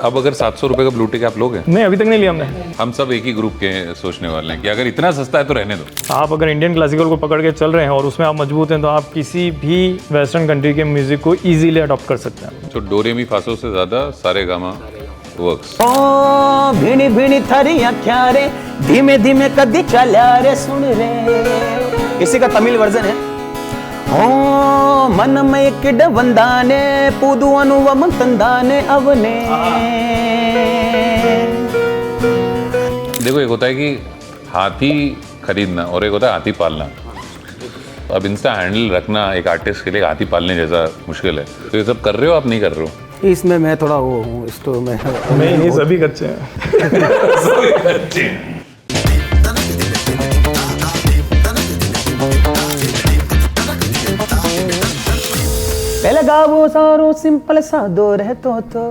अब अगर 700 रुपए का ब्लू टिक आप लोगे? नहीं, अभी तक नहीं लिया हमने। हम सब एक ही ग्रुप के सोचने वाले हैं कि अगर इतना सस्ता है तो रहने दो। आप अगर इंडियन क्लासिकल को पकड़ के चल रहे हैं और उसमें आप मजबूत हैं तो आप किसी भी वेस्टर्न कंट्री के म्यूजिक को इजीली अडॉप्ट कर सकते हैं। तो डोरेमी फासो से ज्यादा सारेगामा वर्क्स। ओ भीनी भीनी थारी आँखें रे, धीमे धीमे कदी चला रे सुन रे। इसी का तमिल वर्जन है। ओ मन में किड वंदाने पूदु अनुवम तंदाने अवने। देखो, एक होता है कि हाथी खरीदना और एक होता है हाथी पालना। अब इंस्टा हैंडल रखना एक आर्टिस्ट के लिए हाथी पालने जैसा मुश्किल है। तो ये सब कर रहे हो आप, नहीं कर रहे हो? इसमें मैं थोड़ा वो हूँ, इस तो मैं नहीं, सभी कच्चे हैं। पहले गावो सारो सिंपल सादो रहतो तो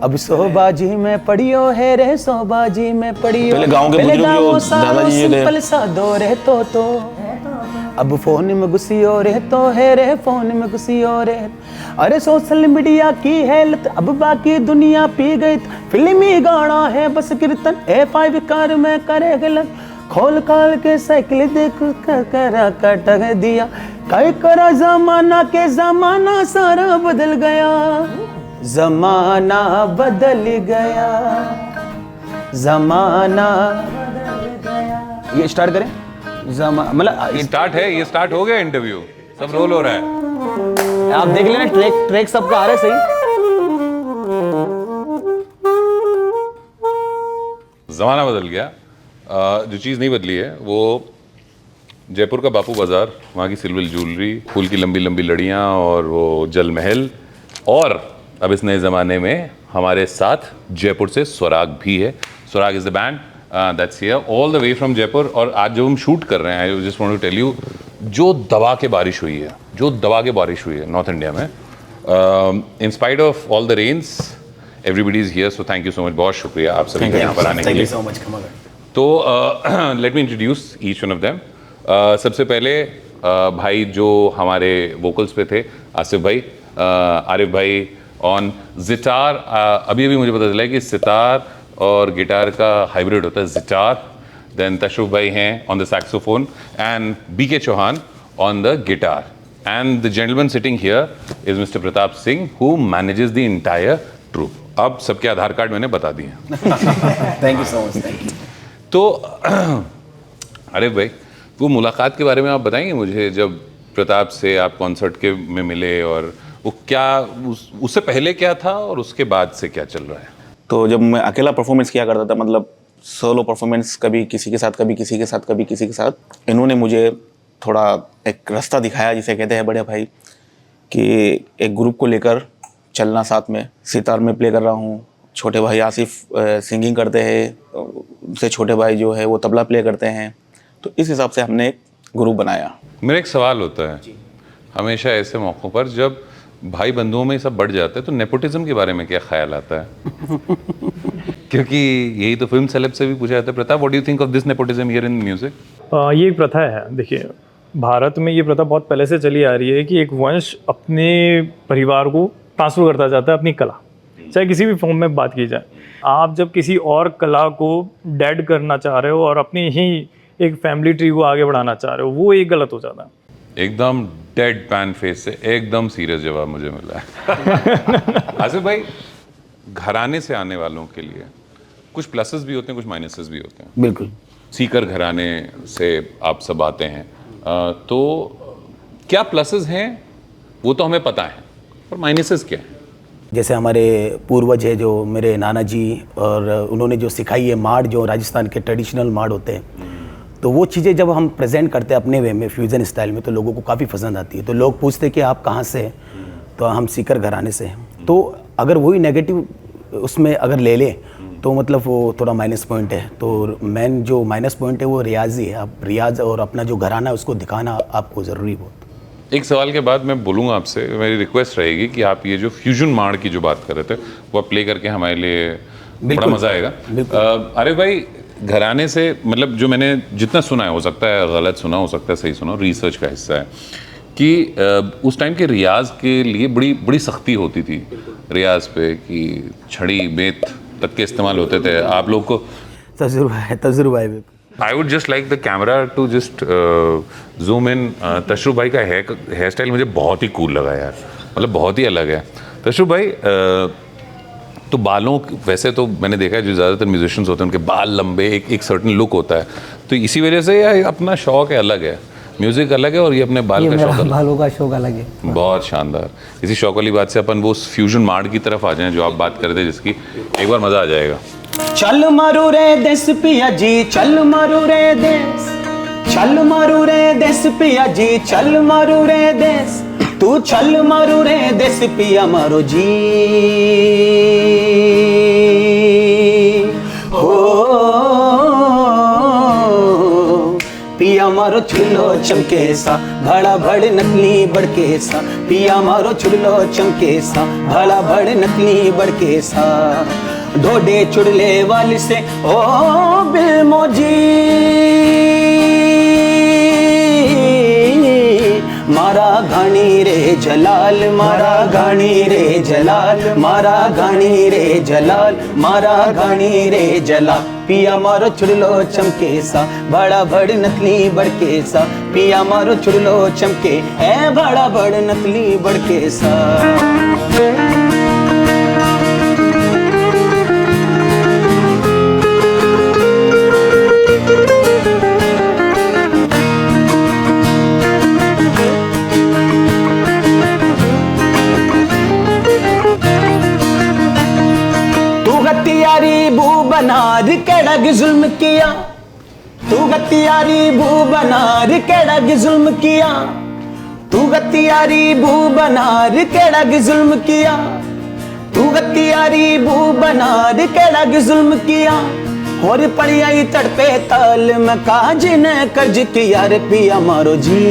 अब सोबाजी में पड़ियो है रे, सोबाजी में पड़ियो। पहले गाँव के बुजुर्ग जो दादाजी ये थे, सिंपल सादो रहतो तो अब फोन में घुसियो रहतो है रे, फोन में घुसियो रे। अरे सोशल मीडिया की हेल्थ अब बाकी दुनिया पी गई। फिल्मी गाना है बस कीर्तन, A5 कार में करे गलत। खोल काल के साइकिल देख करा कटक दिया। कई करा जमाना के जमाना सारा बदल गया, जमाना बदल गया, जमाना। ये स्टार्ट करें? मतलब स्टार्ट है, ये स्टार्ट हो गया इंटरव्यू, सब रोल हो रहा है। आप देख लेना, ट्रैक सबका आ रहा है सही। जमाना बदल गया। जो चीज़ नहीं बदली है वो जयपुर का बापू बाजार, वहाँ की सिल्वर ज्वेलरी, फूल की लंबी लंबी लड़ियाँ और वो जल महल। और अब इस नए ज़माने में हमारे साथ जयपुर से स्वराग भी है। Swarag is the band that's here all the way from Jaipur. और आज जो हम शूट कर रहे हैं, I just want to tell you, जो दबा के बारिश हुई है, जो दबा के बारिश हुई है नॉर्थ इंडिया में, in spite of all the rains everybody is here. So thank you so much, बहुत शुक्रिया आप सभी का यहाँ पर आने के लिए। तो let me introduce each one of them. सबसे पहले भाई जो हमारे वोकल्स पे थे, आसिफ भाई, आरिफ भाई ऑन जिटार। अभी अभी मुझे पता चला है कि सितार और गिटार का हाइब्रिड होता है जिटार। देन तशरुफ भाई हैं on the saxophone and B K Chauhan on the guitar. And the gentleman sitting here is mister Pratap Singh who manages the entire troupe. अब सबके आधार कार्ड मैंने बता दिए। Thank you so much. Thank you. तो अरे भाई, वो मुलाकात के बारे में आप बताएंगे मुझे, जब प्रताप से आप कॉन्सर्ट के में मिले, और वो क्या उससे पहले क्या था और उसके बाद से क्या चल रहा है? तो जब मैं अकेला परफॉर्मेंस किया करता था, मतलब सोलो परफॉर्मेंस, कभी किसी के साथ, कभी किसी के साथ, कभी किसी के साथ, इन्होंने मुझे थोड़ा एक रास्ता दिखाया, जिसे कहते हैं बड़े भाई, कि एक ग्रुप को लेकर चलना साथ में। सितार में प्ले कर रहा हूँ, छोटे भाई आसिफ सिंगिंग करते हैं, उनसे छोटे भाई जो है वो तबला प्ले करते हैं। तो इस हिसाब से हमने एक ग्रुप बनाया। मेरा एक सवाल होता है हमेशा ऐसे मौक़ों पर, जब भाई बंधुओं में सब बढ़ जाता है, तो नेपोटिज्म के बारे में क्या ख्याल आता है? क्योंकि यही तो फिल्म सेलेब से भी पूछा जाता है। Pratap, what do you think of this nepotism here in music? ये एक प्रथा है। देखिए, भारत में ये प्रथा बहुत पहले से चली आ रही है कि एक वंश अपने परिवार को ट्रांसफर करता जाता है अपनी कला, चाहे किसी भी फॉर्म में बात की जाए। आप जब किसी और कला को डेड करना चाह रहे हो और अपनी ही एक फैमिली ट्री को आगे बढ़ाना चाह रहे हो, वो एक गलत हो जाता है। एकदम डेड पैन फेस से एकदम सीरियस जवाब मुझे मिला है। आसिफ भाई, घराने से आने वालों के लिए कुछ प्लसेस भी होते हैं, कुछ माइनसेस भी होते हैं। बिल्कुल। सीकर घराने से आप सब आते हैं, तो क्या प्लसेस हैं वो तो हमें पता है, पर माइनसेस क्या हैं? जैसे हमारे पूर्वज है जो मेरे नाना जी, और उन्होंने जो सिखाई है माड़, जो राजस्थान के ट्रेडिशनल माड़ होते हैं, तो वो चीज़ें जब हम प्रेजेंट करते हैं अपने वे में, फ्यूज़न स्टाइल में, तो लोगों को काफ़ी पसंद आती है। तो लोग पूछते हैं कि आप कहाँ से हैं, तो हम सीकर घराने से हैं। तो अगर वही नेगेटिव उसमें अगर ले लें तो मतलब वो थोड़ा माइनस पॉइंट है। तो मेन जो माइनस पॉइंट है वो रियाज ही है। आप रियाज और अपना जो घराना है उसको दिखाना आपको ज़रूरी बहुत। एक सवाल के बाद मैं बोलूँगा आपसे, मेरी रिक्वेस्ट रहेगी कि आप ये जो फ्यूजन माड़ की जो बात कर रहे थे वो आप प्ले करके हमारे लिए बड़ा मज़ा आएगा। आरिफ भाई, घराने से मतलब जो मैंने जितना सुना है, हो सकता है गलत सुना, हो सकता है सही सुना, रिसर्च का हिस्सा है कि उस टाइम के रियाज के लिए बड़ी बड़ी सख्ती होती थी। रियाज पे कि छड़ी बेत तक के इस्तेमाल होते थे आप लोग को? तजुर्बा है बिल्कुल। I would just like the camera to just zoom in. तशरुफ भाई का हेयर स्टाइल मुझे बहुत ही कूल लगा यार, मतलब बहुत ही अलग है। तशरुफ भाई तो बालों, वैसे तो मैंने देखा है जो ज़्यादातर म्यूजिशियंस होते हैं उनके बाल लंबे, एक सर्टन लुक होता है, तो इसी वजह से या अपना शौक है अलग है, म्यूजिक अलग है और ये अपने बाल का शौक अलग, बालों का शौक अलग है। बहुत शानदार। इसी शौक वाली बात से अपन वो फ्यूजन मार्ड की तरफ आ जाएं जो आप बात कर रहे थे, जिसकी एक बार मज़ा आ जाएगा। चल मारू रे देश पिया जी, चल मारू रे देश, चल मारू रे देश पिया जी, चल मारू रे देश, तू चल मारू रे देश पिया मारो जी। हो पिया मारो छुलो चमके सा, भड़ा भड़ नकली बड़के सा, पिया मारो छुलो चमके सा, भड़ा भड़ नकली बड़के सा, ढोडे चुड़ले वाली से ओ बिलमोजी, मारा घानी रे जलाल, मारा घानी रे जलाल, मारा घानी रे जलाल, मारा घानी रे जलाल, पिया मारो छुड़लो चमके सा, बड़ा बड़ नकली बड़के सा, पिया मारो छुड़लो चमके है, बड़ा बड़ नकली बड़के सा। गत्तियारी बू बनार केड़ा जुल्म किया, तू गत्तियारी बू बनार केड़ा जुल्म किया, तू गत्तियारी बू बनार केड़ा जुल्म किया, तू गत्तियारी बू बनार केड़ा जुल्म किया, और पड़ी आई तड़पे ताल में काज ने कर्ज किया रे पिया मारो जी।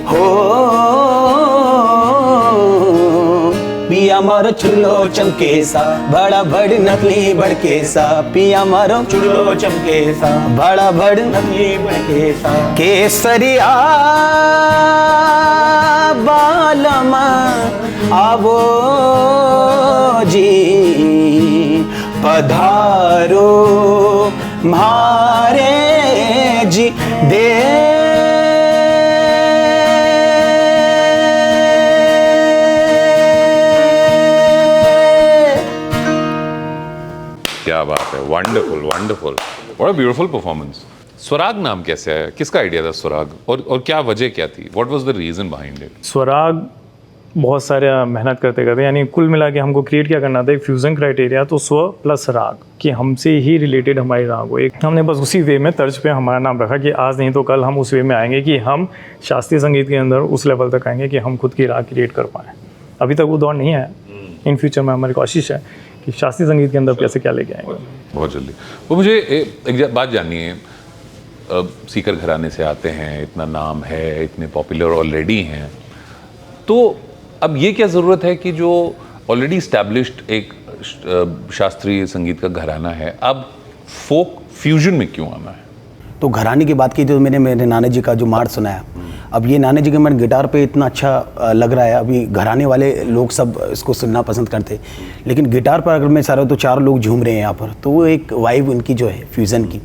हो पिया मारो चुलो चमके सा, बड़ा बड़ नकली बड़के सा, पिया मारो चुलो चमके सा, बड़ा बड़ नकली बड़के सा, केसरिया बालमा आवो जी, पधारो मारे जी दे। क्या बात है, wonderful wonderful, what a beautiful performance. Swarag नाम कैसे आया, किसका आइडिया था स्वराग, और क्या वजह क्या थी, what was the reason behind it? Swarag बहुत सारे मेहनत करते करते, यानी कुल मिला के हमको क्रिएट क्या करना था, एक फ्यूजन क्राइटेरिया, तो स्व प्लस राग, कि हमसे ही रिलेटेड हमारी राग हो एक। हमने बस उसी वे में तर्ज पे हमारा नाम रखा कि आज नहीं तो कल हम उस वे में आएंगे कि हम शास्त्रीय संगीत के अंदर उस लेवल तक आएंगे कि हम खुद की राग क्रिएट कर पाएँ। अभी तक वो दौर नहीं आया, इन फ्यूचर में हमारी कोशिश है कि शास्त्रीय संगीत के अंदर कैसे क्या लेके आएंगे बहुत जल्दी। वो मुझे एक बात जाननी है, सीकर घराने से आते हैं, इतना नाम है, इतने पॉपुलर ऑलरेडी हैं, तो अब ये क्या ज़रूरत है कि जो ऑलरेडी इस्टेब्लिश्ड एक शास्त्रीय संगीत का घराना है, अब फोक फ्यूजन में क्यों आना है? तो घराने की बात की तो मैंने मेरे नाना जी का जो मार्ड सुनाया, अब ये नाना जी के मन गिटार पे इतना अच्छा लग रहा है, अभी घराने वाले लोग सब इसको सुनना पसंद करते, लेकिन गिटार पर अगर मैं सारा तो 4 लोग झूम रहे हैं यहाँ पर, तो वो एक वाइब उनकी जो है फ्यूज़न की,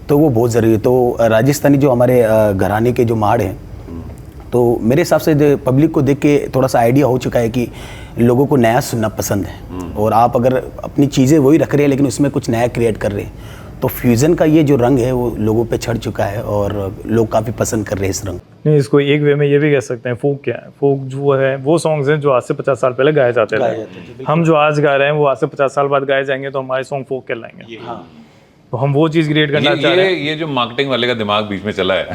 तो वो बहुत ज़रूरी है। तो राजस्थानी जो हमारे घराने के जो मार्ड हैं, तो मेरे हिसाब से पब्लिक को देख के थोड़ा सा आइडिया हो चुका है कि लोगों को नया सुनना पसंद है, और आप अगर अपनी चीज़ें वही रख रहे हैं लेकिन उसमें कुछ नया क्रिएट कर रहे हैं, तो फ्यूज़न का ये जो रंग है वो लोगों पे चढ़ चुका है और लोग काफ़ी पसंद कर रहे हैं इस रंग। नहीं, इसको एक वे में ये भी कह सकते हैं, फोक क्या है, फोक जो है वो सॉन्ग्स हैं जो आज से 50 साल पहले गाए जाते थे। हम जो आज गा रहे हैं वो आज से 50 साल बाद गाए जाएंगे तो हमारे सॉन्ग फोक कहलाएंगे। तो हम वो चीज़ क्रिएट करना चाह रहे हैं। ये जो मार्केटिंग वाले का दिमाग बीच में चला है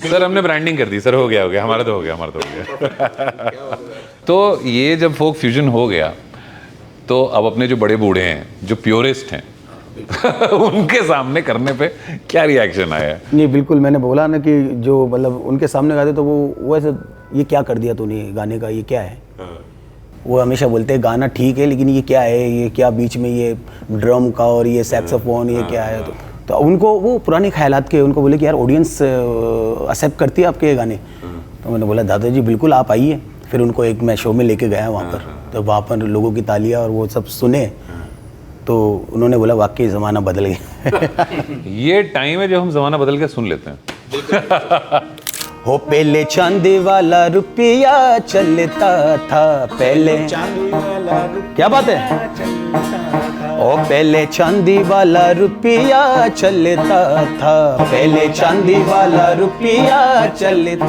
सर हमने ब्रांडिंग कर दी सर, हो गया हमारा तो हो गया। तो ये जब फोक फ्यूजन हो गया, तो अब अपने जो बड़े बूढ़े हैं, जो प्योरिस्ट हैं उनके सामने करने पे क्या रिएक्शन आया? नहीं बिल्कुल, मैंने बोला ना कि जो मतलब उनके सामने गाते तो वो ऐसे, ये क्या कर दिया तूने गाने का, ये क्या है? वो हमेशा बोलते हैं गाना ठीक है लेकिन ये क्या है, ये क्या बीच में ये ड्रम का और ये सैक्सोफोन, ये क्या है? तो उनको वो पुराने ख्यालात के, उनको बोले कि यार ऑडियंस एक्सेप्ट करती है आपके ये गाने। तो मैंने बोला दादाजी बिल्कुल आप आइए। फिर उनको एक मैं शो में लेके गया वहाँ पर, तो वहाँ पर लोगों की तालियां और वो सब सुने, तो उन्होंने बोला वाकई ज़माना बदल गया। ये टाइम है जब हम ज़माना बदल के सुन लेते हैं। हो पहले चांदी वाला रुपया चलता था, पहले क्या बात है, ओ पहले चांदी वाला रुपया चलता था, पहले चांदी वाला रुपया चलता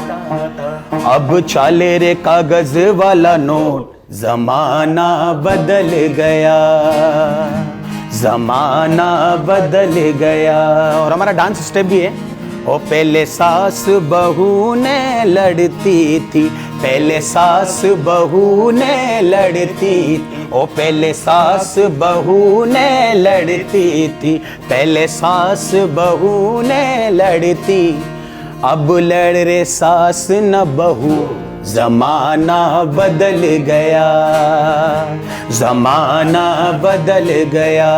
था, अब चाले रे कागज वाला नोट, जमाना बदल गया, जमाना बदल गया। और हमारा डांस स्टेप भी है, ओ पहले सास बहू ने लड़ती थी, पहले सास बहू ने लड़ती, ओ पहले सास बहू ने लड़ती थी, पहले सास बहू ने लड़ती, अब लड़ रे सास न बहू, जमाना बदल गया, जमाना बदल गया।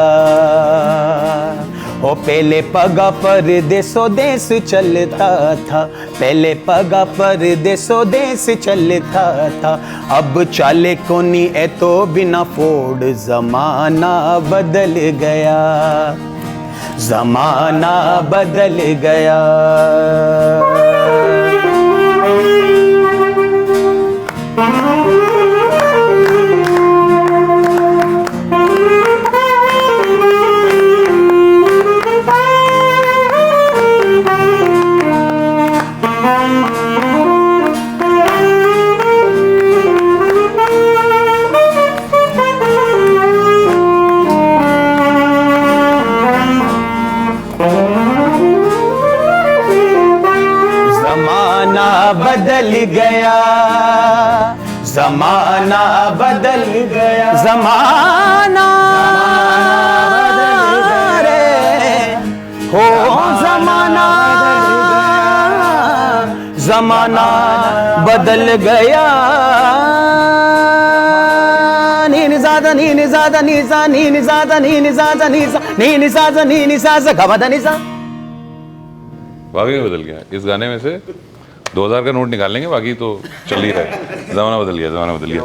ओ पहले पगा पर देसो देश चलता था, पहले पगा पर देसो देश चलता था, अब चाले कोनी ए तो बिना फोड़, जमाना बदल गया, जमाना बदल गया। बदल गया, जमाना बदल गया, जमाना रे हो, जमाना जमाना बदल गया। नी ज़्यादा नी ज़्यादा नी ज़ा नी ज़्यादा नी ज़्यादा नी ज़ा नी ज़्यादा नी ज़्यादा गवादा नी ज़ा। वाकई बदल गया। इस गाने में से 2000 का नोट निकाल लेंगे, बाकी तो चल ही रहा है। ज़माना बदल गया, ज़माना बदल गया।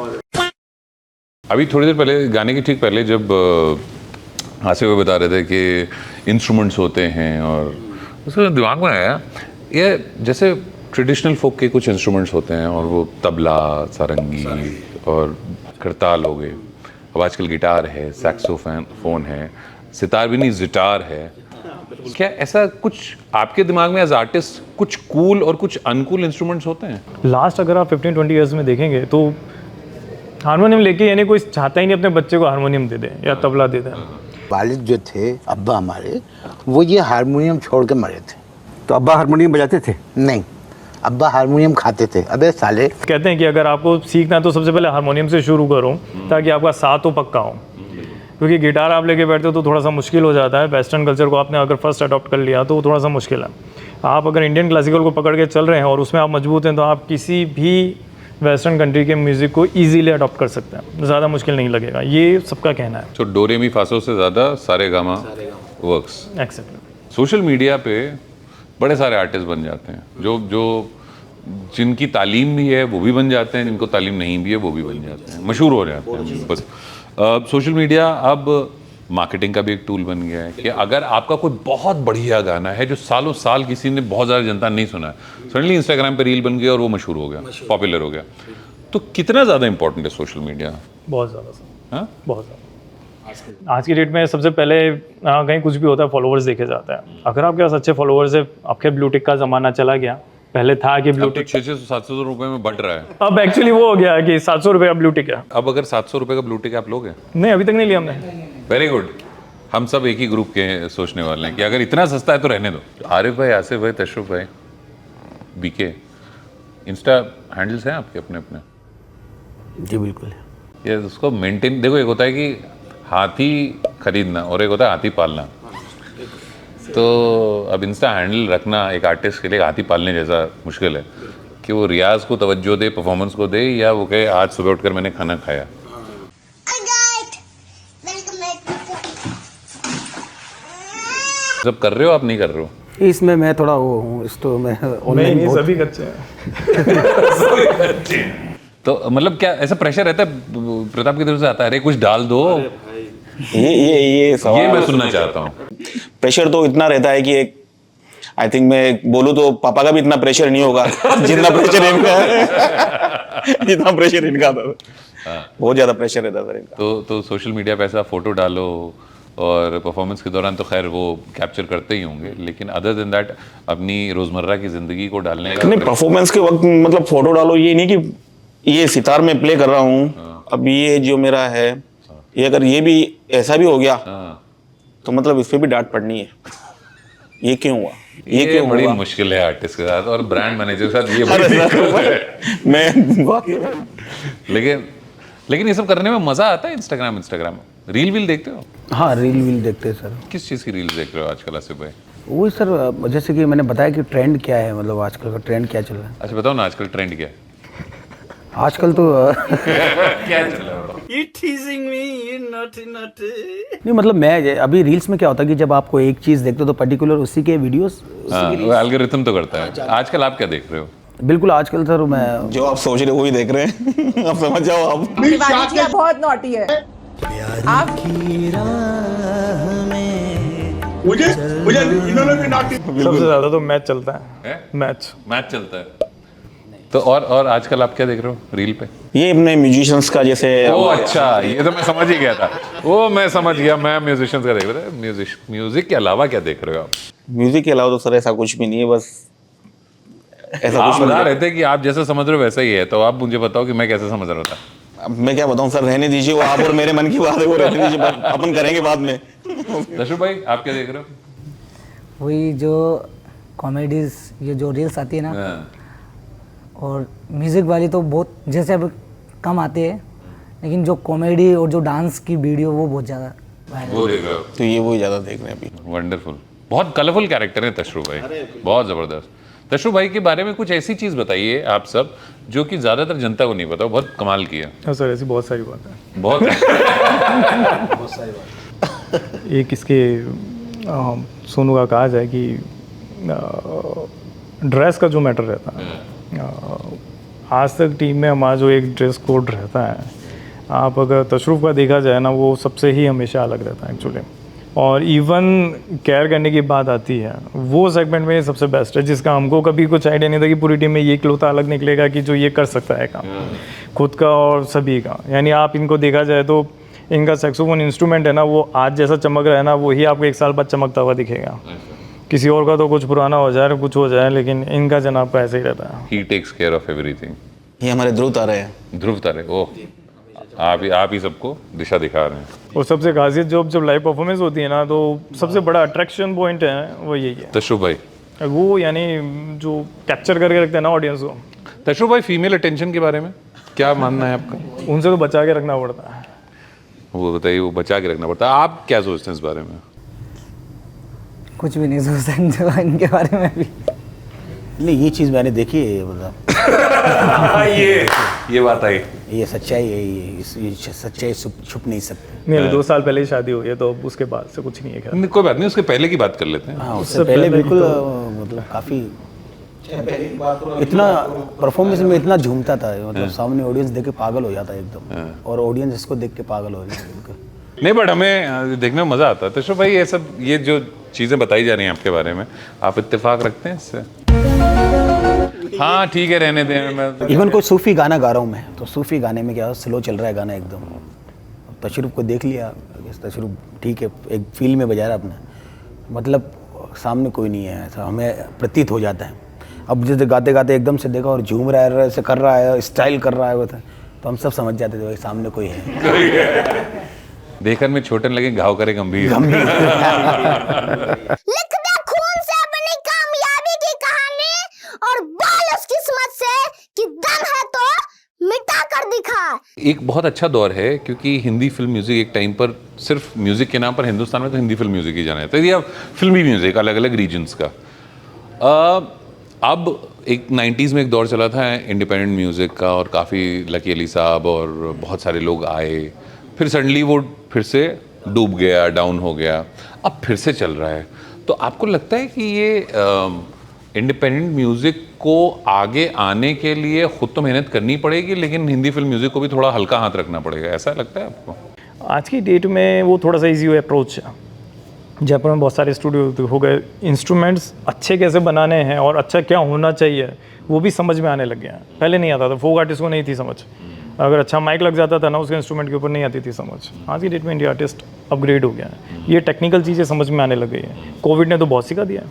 अभी थोड़ी देर पहले, गाने की ठीक पहले, जब हासे हुए बता रहे थे कि इंस्ट्रूमेंट्स होते हैं, और उसके दिमाग में आया ये जैसे ट्रेडिशनल फोक के कुछ इंस्ट्रूमेंट्स होते हैं, और वो तबला, सारंगी और करताल हो गए। अब आजकल गिटार है, सैक्सोफोन है, सितार भी नहीं, जिटार है। क्या ऐसा कुछ आपके दिमाग में एज आर्टिस्ट कुछ कूल और कुछ अनकूल इंस्ट्रूमेंट्स होते हैं? लास्ट अगर आप 15-20 ईयर्स में देखेंगे तो हारमोनियम लेके यानी कोई चाहता ही नहीं अपने बच्चे को हारमोनियम दे दे या तबला दे दे। वालिद जो थे अब्बा हमारे, वो ये हारमोनियम छोड़ के मरे थे। तो अब्बा हारमोनियम बजाते थे? नहीं, अब्बा हारमोनियम खाते थे। अबे साले, कहते हैं कि अगर आपको सीखना है तो सबसे पहले हारमोनियम से शुरू करो, ताकि आपका साथ तो पक्का हो। क्योंकि गिटार आप लेके बैठते हो तो थोड़ा सा मुश्किल हो जाता है। वेस्टर्न कल्चर को आपने अगर फर्स्ट अडॉप्ट कर लिया तो वो थोड़ा सा मुश्किल है। आप अगर इंडियन क्लासिकल को पकड़ के चल रहे हैं और उसमें आप मजबूत हैं, तो आप किसी भी वेस्टर्न कंट्री के म्यूज़िक को ईजीली अडॉप्ट कर सकते हैं, ज़्यादा मुश्किल नहीं लगेगा। ये सबका कहना है। तो डो रे मी फासो से ज़्यादा सारे गामा वर्क्स। एक्सेप्ट। सोशल मीडिया पे बड़े सारे आर्टिस्ट बन जाते हैं, जो जिनकी तालीम भी है वो भी बन जाते हैं, जिनको तालीम नहीं भी है वो भी बन जाते हैं, मशहूर हो जाते हैं बस। सोशल मीडिया अब मार्केटिंग का भी एक टूल बन गया है कि अगर आपका कोई बहुत बढ़िया गाना है जो सालों साल किसी ने, बहुत ज़्यादा जनता नहीं सुना है, सडनली इंस्टाग्राम पे रील बन गया और वो मशहूर हो गया, पॉपुलर हो गया। तो कितना ज़्यादा इंपॉर्टेंट है सोशल मीडिया? बहुत ज़्यादा, हाँ, बहुत ज़्यादा। आज की डेट में सबसे पहले कहीं कुछ भी होता है फॉलोअर्स देखे जाता है। अगर आपके पास अच्छे फॉलोअर्स है, आपके ब्लूटिक का ज़माना चला गया। पहले था कि ब्लूटिक 600-700 रुपए में बढ़ रहा है। अब एक्चुअली वो हो गया कि 700 रुपये का ब्लूटिक है। अब अगर 700 रुपए का ब्लूटिक आप लोगे? नहीं, अभी तक नहीं लिया हमने। Very good. हम सब एक ही ग्रुप के सोचने वाले हैं कि अगर इतना सस्ता है तो रहने दो। आरिफ भाई, आसिफ भाई, तशरुफ भाई, बीके, इंस्टा हैंडल्स हैं आपके अपने अपने? जी बिल्कुल। ये उसको मेंटेन, देखो एक होता है कि हाथी खरीदना और एक होता है हाथी पालना। तो अब इंस्टा हैंडल रखना एक आर्टिस्ट के लिए हाथी पालने जैसा मुश्किल है कि वो रियाज को तवज्जो दे, परफॉर्मेंस को दे, या वो कहे आज सुबह उठकर मैंने खाना खाया। सब कर रहे हो, आप नहीं कर रहे हो? इसमें मैं थोड़ा वो हूँ, इस तो मैं नहीं ऑनलाइन नहीं, बहुत सभी कच्चे हैं। तो मतलब क्या ऐसा प्रेशर रहता है प्रताप की तरफ से आता है, अरे कुछ डाल दो? ये सवाल ये मैं सुनना चाहता हूँ। प्रेशर तो इतना रहता है कि एक आई थिंक मैं बोलूँ तो पापा का भी इतना प्रेशर नहीं होगा जितना प्रेशर इनका है। जितना प्रेशर इनका था, बहुत ज्यादा प्रेशर रहता था इनका। तो सोशल मीडिया पे ऐसा फोटो डालो और परफॉर्मेंस के दौरान तो खैर वो कैप्चर करते ही होंगे, लेकिन अदर देन दैट अपनी रोजमर्रा की जिंदगी को डालने का नहीं, परफॉर्मेंस के वक्त मतलब फोटो डालो, ये नहीं कि ये सितार में प्ले कर रहा हूँ, अब ये जो मेरा है, ये अगर ये भी ऐसा भी हो गया तो मतलब इस पे भी डांट पड़नी है। ये क्यों हुआ, ये क्यों बड़ी हुआ? मुश्किल है आर्टिस्ट के साथ और ब्रांड मैनेजर के साथ, ये अरे बड़ी सर, मैं लेकिन ये सब करने में मजा आता है। इंस्टाग्राम रील वील देखते हो? हाँ, रील देखते हैं सर। किस चीज़ की रील देख रहे हो आजकल आसिफ भाई? वही सर, जैसे कि मैंने बताया कि ट्रेंड क्या है, मतलब आजकल का ट्रेंड क्या चल रहा है। अच्छा बताओ ना, आजकल ट्रेंड क्या है? आजकल तो क्या चल रहा है? नहीं, मतलब मैं अभी रील्स में क्या होता है कि जब आपको एक चीज़ देखते हो तो पर्टिकुलर उसी के वीडियोस, एल्गोरिथम तो करता है। आजकल आप क्या देख रहे हो? बिल्कुल आजकल सर मैं जो आप सोच रहे हो वही देख रहे हैं। आप समझ जाओ आप। शिवानी जी बहुत नॉटी है। आप सबसे ज्यादा तो मैच चलता है। मैच चलता है। तो और आजकल आप क्या देख रहे हो रील पे? ये अपने म्यूजिशियंस का जैसे ओ अच्छा, ये तो मैं समझ ही गया था। वो मैं समझ गया, मैं म्यूजिशियंस का देख रहा था। म्यूजिक के अलावा क्या देख रहे हो आप? म्यूजिक के अलावा तो सर ऐसा कुछ भी नहीं है, बस ऐसा आप कुछ बता नहीं रहे थे कि आप जैसा समझ रहे हो वैसा ही है, तो आप मुझे बताओ कि मैं कैसे समझ रहा था। अब मैं क्या बताऊं सर, रहने दीजिए, वो आप और मेरे मन की बात है, वो रहने दीजिए, अपन करेंगे बाद में। दशरथ भाई आप क्या देख रहे हो? वही जो कॉमेडीज, ये जो रील्स आती है ना, और म्यूज़िक वाली तो बहुत जैसे अब कम आती है, लेकिन जो कॉमेडी और जो डांस की वीडियो वो बहुत ज़्यादा वो देख रहे हो? तो ये वही ज़्यादा देख रहे हैं अभी। वंडरफुल, बहुत कलरफुल कैरेक्टर है तशरुफ भाई, बहुत ज़बरदस्त। तशरुफ भाई के बारे में कुछ ऐसी चीज़ बताइए आप सब जो कि ज़्यादातर जनता को नहीं पता, बहुत कमाल की है। हाँ सर, ऐसी बहुत सारी बात है। बहुत एक इसके सोनू का कहा जाए कि ड्रेस का जो मैटर रहता है, आज तक टीम में हमारा जो एक ड्रेस कोड रहता है, आप अगर तशरुफ का देखा जाए ना, वो सबसे ही हमेशा अलग रहता है एक्चुअली। और इवन केयर करने की बात आती है, वो सेगमेंट में सबसे बेस्ट है, जिसका हमको कभी कुछ आइडिया नहीं था कि पूरी टीम में ये इकलौता अलग निकलेगा कि जो ये कर सकता है काम खुद का और सभी का। यानी आप इनको देखा जाए तो इनका सैक्सोफोन इंस्ट्रूमेंट है ना, वो आज जैसा चमक रहा है ना, वही आपको 1 साल बाद चमकता हुआ दिखेगा। किसी और का तो कुछ पुराना हो जाए, कुछ हो जाए, लेकिन इनका जनाब का ऐसे ही रहता है। ही टेक्स केयर ऑफ एवरीथिंग। ये हमारे ध्रुव तारे हैं। ध्रुव तारे, ओह, आप ही सबको दिशा दिखा रहे हैं। और सबसे खासियत जब लाइव परफॉर्मेंस होती है ना, तो सबसे बड़ा अट्रैक्शन पॉइंट है वो यही है, तशरुफ भाई वो यानी जो कैप्चर करके रखते हैं ना ऑडियंस को। तशरुफ भाई, फीमेल अटेंशन के बारे में क्या मानना है आपका? उनसे तो बचा के रखना पड़ता है। वो बताइए, वो बचा के रखना पड़ता है। आप क्या सोचते हैं इस बारे में? कुछ भी नहीं सोच सकते इनके बारे में भी। नहीं, ये चीज़ मैंने देखी है, मतलब ये बात आई। ये सच्चाई है, ये सच्चाई छुप नहीं सकती। मेरे 2 साल पहले ही शादी हुई है, तो अब उसके बाद से कुछ नहीं है। खैर, नहीं, कोई बात नहीं, उसके पहले की बात कर लेते हैं। हाँ, उससे पहले बिल्कुल मतलब काफ़ी इतना परफॉर्मेंस में इतना झूमता था, मतलब सामने ऑडियंस देख के पागल हो जाता है एकदम, और ऑडियंस इसको देख के पागल हो रही है बिल्कुल। नहीं, बट हमें देखने में मजा आता है। तशरुफ भाई, ये जो चीजें बताई जा रही हैं आपके बारे में, आप इत्तेफाक रखते हैं इससे? हाँ ठीक है, रहने दें। मैं इवन कोई सूफी गाना गा रहा हूँ मैं, तो सूफी गाने में क्या स्लो चल रहा है गाना एकदम, तशरुफ को देख लिया, तशरुफ ठीक है एक फील में बजा रहा अपना, मतलब सामने कोई नहीं है, ऐसा हमें प्रतीत हो जाता है। अब जैसे गाते गाते एकदम से देखा और झूम रहा है, ऐसे कर रहा है, स्टाइल कर रहा है वो, तो हम सब समझ जाते थे भाई सामने कोई है। देखने में छोटे लगे, घाव करे गंभीर। लिख दे खून से अपनी कामयाबी की कहानी और बोल उस किस्मत से कि दम है तो मिटा कर दिखा। एक बहुत अच्छा दौर है, क्योंकि हिंदी फिल्म म्यूजिक एक टाइम पर सिर्फ म्यूजिक के नाम पर हिंदुस्तान में तो हिंदी फिल्म म्यूजिक ही जाना जाता है, या फिल्मी म्यूजिक अलग अलग रीजन्स का। अब एक 90s में एक दौर चला था इंडिपेंडेंट म्यूजिक का, और काफ़ी लकी अली साहब और बहुत सारे लोग आए, फिर सडनली वो फिर से डूब गया, डाउन हो गया, अब फिर से चल रहा है। तो आपको लगता है कि ये इंडिपेंडेंट म्यूजिक को आगे आने के लिए खुद तो मेहनत करनी पड़ेगी, लेकिन हिंदी फिल्म म्यूजिक को भी थोड़ा हल्का हाथ रखना पड़ेगा, ऐसा लगता है आपको? आज की डेट में वो थोड़ा सा ईजी अप्रोच है। जयपुर में बहुत सारे स्टूडियो हो गए, इंस्ट्रूमेंट्स अच्छे कैसे बनाने हैं और अच्छा क्या होना चाहिए वो भी समझ में आने लग गया है। पहले नहीं आता था, फोक आर्टिस्ट को नहीं थी समझ। अगर अच्छा माइक लग जाता था ना उसके इंस्ट्रूमेंट के ऊपर, नहीं आती थी समझ। आज की डेट में इंडिया आर्टिस्ट अपग्रेड हो गया है, ये टेक्निकल चीज़ें समझ में आने लग गई है। कोविड ने तो बहुत सिखा दिया है।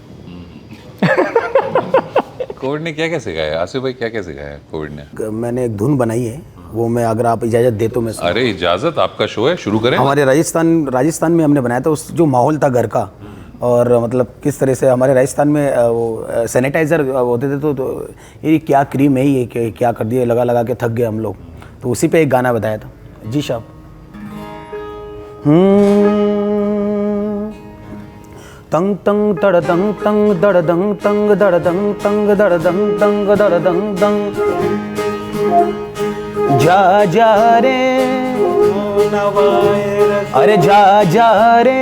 कोविड ने क्या क्या सिखाया आसिफ भाई, क्या क्या सिखाया कोविड ने? मैंने एक धुन बनाई है, वो मैं अगर आप इजाज़त दे तो मैं अरे इजाजत, आपका शो है, शुरू करें। हमारे राजस्थान में हमने बनाया था। उस जो माहौल था घर का, और मतलब किस तरह से हमारे राजस्थान में वो सैनिटाइज़र होते थे, तो ये क्या क्रीम है, ये क्या कर दिए, लगा लगा के थक गए हम लोग। तो उसी पे एक गाना बताया था। जी साहब। तंग तंग तड़ दंग तंग दड़ दंग तंग दड़ दंग तंग दड़ दंग तंग दड़ दंग दंग। जा रे अरे जा रे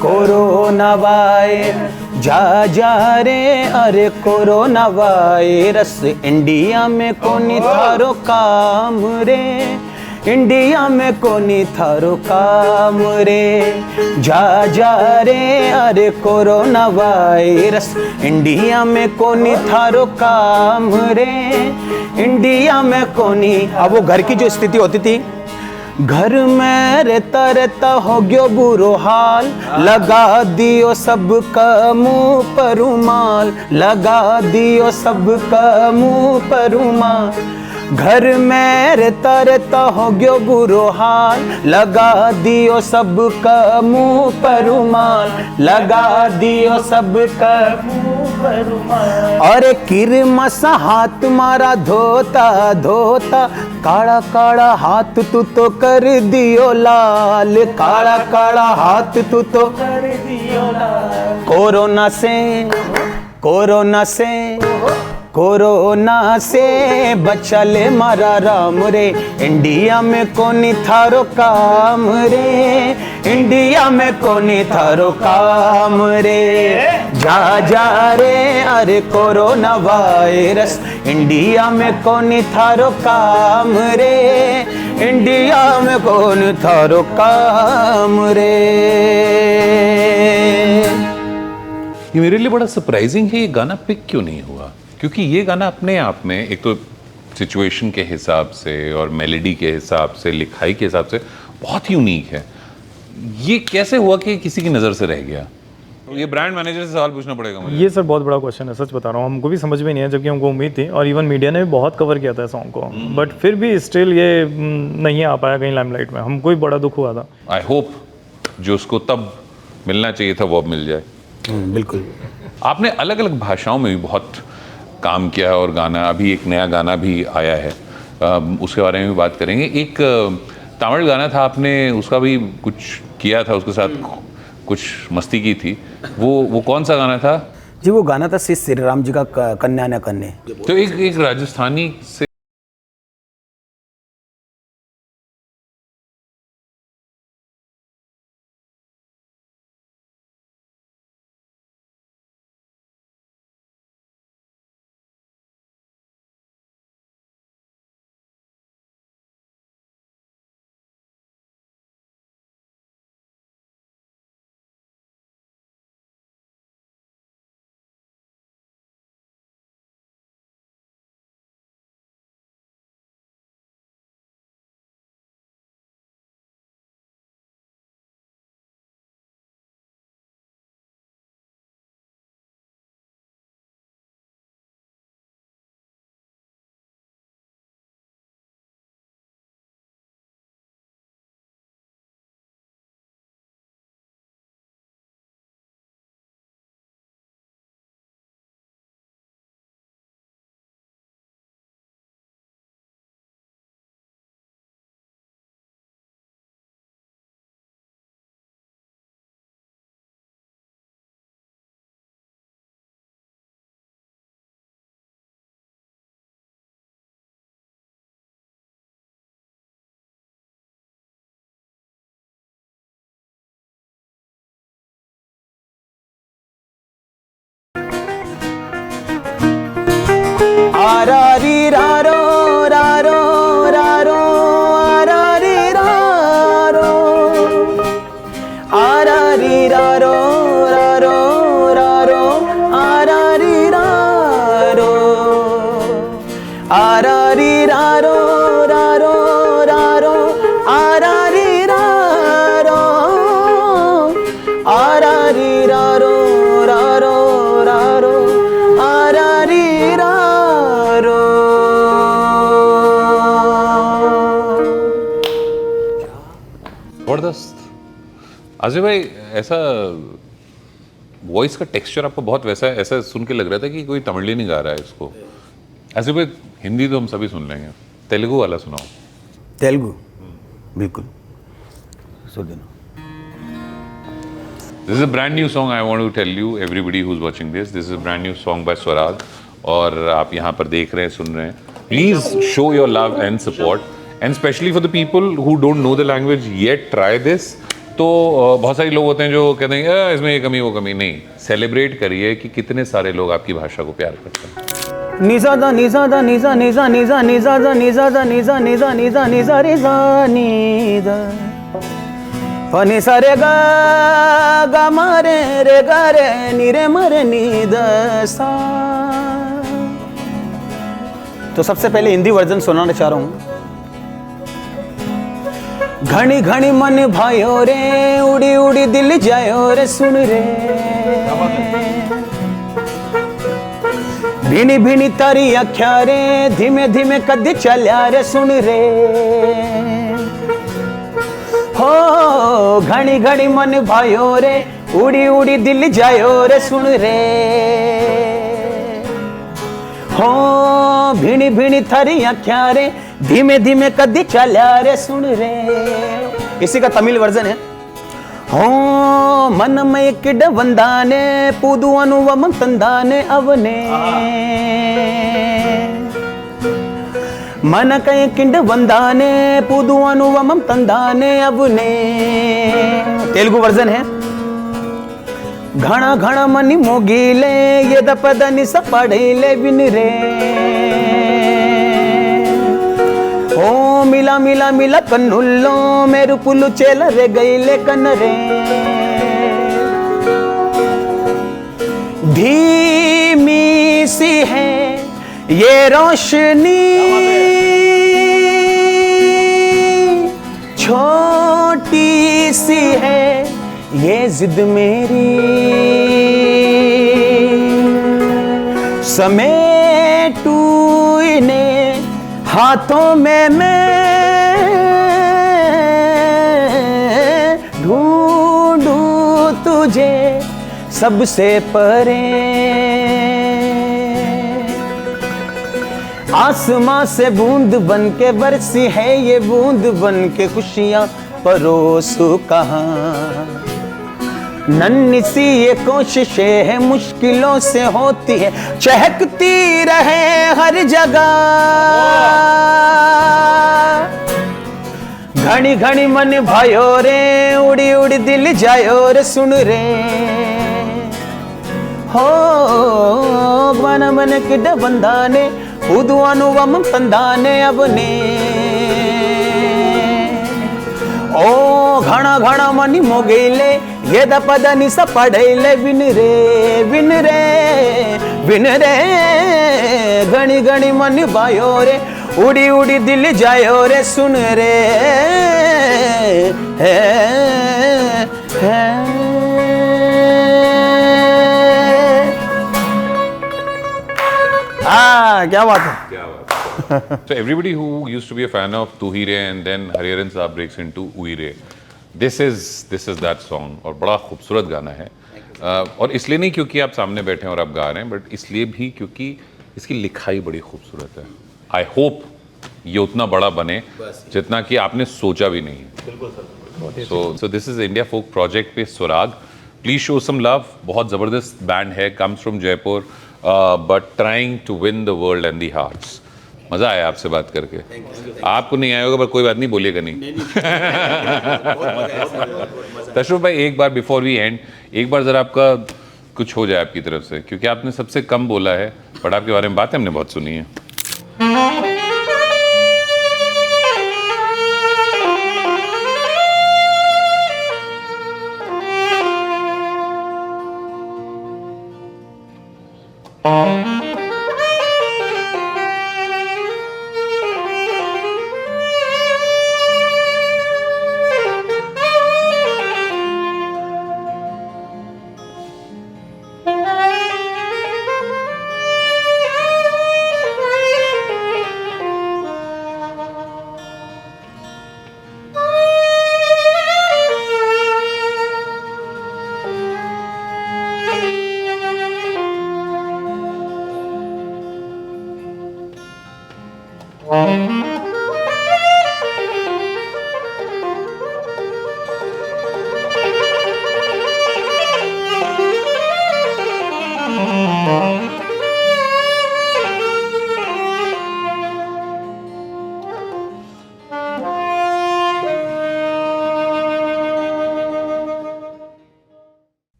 कोरोना वायरस, जा रे अरे कोरोना वायरस, इंडिया में कोनी थारो काम रे, इंडिया में कोनी थारो काम रे। जा रे अरे कोरोना वायरस, इंडिया में कोनी थारो काम रे, इंडिया में कोनी। अब वो घर की जो स्थिति होती थी, घर में रहता रहता हो गयो बुरो हाल, लगा दियो सबका मुंह पर रुमाल, लगा दियो सबका मुंह पर रुमाल। घर में रहता रहता हो गयो बुरो हाल, लगा दियो सबका मुंह पर रुमाल, लगा दियो सबका मुंह पर रुमाल। अरे किरमा सा हाथ मारा धोता धोता, काला काला हाथ तू तो कर दियो लाल, काला काला हाथ तू तो कर दियो लाल। कोरोना से बचा ले मारा राम रे, इंडिया में कोनी थारो काम रे, इंडिया में कोनी थारो काम रे। जा रे अरे कोरोना वायरस, इंडिया में कोनी थारो काम रे, इंडिया में कोनी थारो काम रे। ये मेरे लिए बड़ा सरप्राइजिंग है, ये गाना पिक क्यों नहीं हुआ? क्योंकि ये गाना अपने आप में एक तो सिचुएशन के हिसाब से और मेलोडी के हिसाब से, लिखाई के हिसाब से बहुत यूनिक है। ये कैसे हुआ कि किसी की नज़र से रह गया? ये ब्रांड मैनेजर से सवाल पूछना पड़ेगा मुझे। ये सर बहुत बड़ा क्वेश्चन है, सच बता रहा हूँ। हमको भी समझ में नहीं है, जबकि हमको उम्मीद थी और इवन मीडिया ने भी बहुत कवर किया था सॉन्ग को, बट फिर भी स्टिल ये नहीं आ पाया कहीं लाइमलाइट में। हमको भी बड़ा दुख हुआ था। आई होप जो उसको तब मिलना चाहिए था वो अब मिल जाए। बिल्कुल। आपने अलग अलग भाषाओं में भी बहुत काम किया है और गाना, अभी एक नया गाना भी आया है, उसके बारे में भी बात करेंगे। एक तमिल गाना था, आपने उसका भी कुछ किया था, उसके साथ कुछ मस्ती की थी, वो कौन सा गाना था जी? वो गाना था श्री राम जी का कन्या न कन्या। तो एक राजस्थानी से आरा री रारो रारो रारो आरा री रारो आरा री रारो रारो रारो आरा री रारो आरा री रारो रारो रारो आरा री रारो आरा री रारो रारो रारो आरा री रारो। जबरदस्त। अजय भाई, ऐसा वॉइस का टेक्सचर आपको बहुत वैसा है, ऐसा सुन के लग रहा था कि कोई तमिल नहीं गा रहा है इसको। अजय भाई, हिंदी तो हम सभी सुन लेंगे, तेलुगु वाला सुनाओ। तेलुगु बिल्कुल सुन देना। This is a brand new song. I want to tell you, everybody who's watching this, this is a brand new song by Swaraj. और आप यहाँ पर देख रहे हैं, सुन रहे हैं. Please show your love and support, and especially for the people who don't know the language yet, try this. तो बहुत सारे लोग होते हैं जो कहते हैं इसमें ये कमी वो कमी नहीं. सेलिब्रेट करिए कि कितने सारे लोग आपकी भाषा को प्यार करते हैं. निजा दा निजा दा निजा निजा निजा निजा दा निजा दा निजा निजा निजा निजा रे जा निजा फनी सारे गा गा मारे रे गा रे नी रे मरे नी द सा। तो सबसे पहले हिंदी वर्जन सुनाना चाह रहा हूँ। घनी घनी मन भाइयों रे उड़ी उड़ी दिल जायो रे सुन रे भीनी भीनी तारी आख्या रे धीमे धीमे कदी चलिया रे सुन रे हो घनी घनी मन भाइयों रे उड़ी उड़ी दिल जायो रे सुन रे हो भीनी भीनी थारी आख्या रे धीमे धीमे कदी चलिया रे सुन रे। इसी का तमिल वर्जन है। हो मन में किड वंदाने पूदु अनुवम तंदाने अवने मन कई किंड वंदाने पूदु अनुवम तंदाने अवने। तेलुगु वर्जन है। घना घना मनी मोगीले ये दपदनि सपड़ेले बिन रे ओ मिला मिला मिला कन्नुल्लो मेरु पुलु चेल रे गईले कन रे धीमी सी है ये रोशनी छोटी सी है ये जिद मेरी समेटू इन्हें हाथों में मैं ढूंढूं तुझे सबसे परे आसमां से बूंद बन के बरसी है ये बूंद बन के खुशियां परोसू कहाँ नन्ही सी ये कोशिशें है मुश्किलों से होती है चहकती रहे हर जगह घनी घनी मन भाइयों रे उड़ी उड़ी दिल जायो रे सुन रे हो मन मन किड बंदाने उदु अनुवम तंदाने अबने ओ घना घना मनी मोगेले ये दपदनि स पड़ेले बिन रे घनी घनी मन भाइयों रे उड़ी उड़ी दिल जायो रे सुन रे क्या बात है। So everybody who used to be a fan of Tu Hi Re and then Hariharan Saab breaks into Ui Re. This is that song और बड़ा खूबसूरत गाना है और इसलिए नहीं क्योंकि आप सामने बैठे हैं और आप गा रहे हैं बट इसलिए भी क्योंकि इसकी लिखाई बड़ी खूबसूरत है। आई होप ये उतना बड़ा बने जितना कि आपने सोचा भी नहीं है। So this is India Folk Project पे स्वराग। Please show some love। बहुत ज़बरदस्त बैंड है, comes from Jaipur but trying to win the world and the hearts। मज़ा आया आपसे बात करके। आपको नहीं आया होगा पर कोई बात नहीं, बोलिएगा नहीं। तशरीफ भाई, एक बार बिफोर वी एंड एक बार ज़रा आपका कुछ हो जाए आपकी तरफ से, क्योंकि आपने सबसे कम बोला है बट आपके बारे में बातें हमने बहुत सुनी है।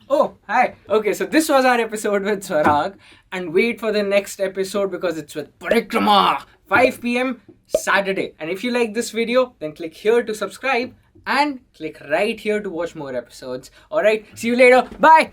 Oh, hi. Okay, so this was our episode with Swarag, and wait for the next episode because it's with Parikrama, 5 p.m. Saturday. And if you like this video, then click here to subscribe and click right here to watch more episodes. Alright, see you later. Bye.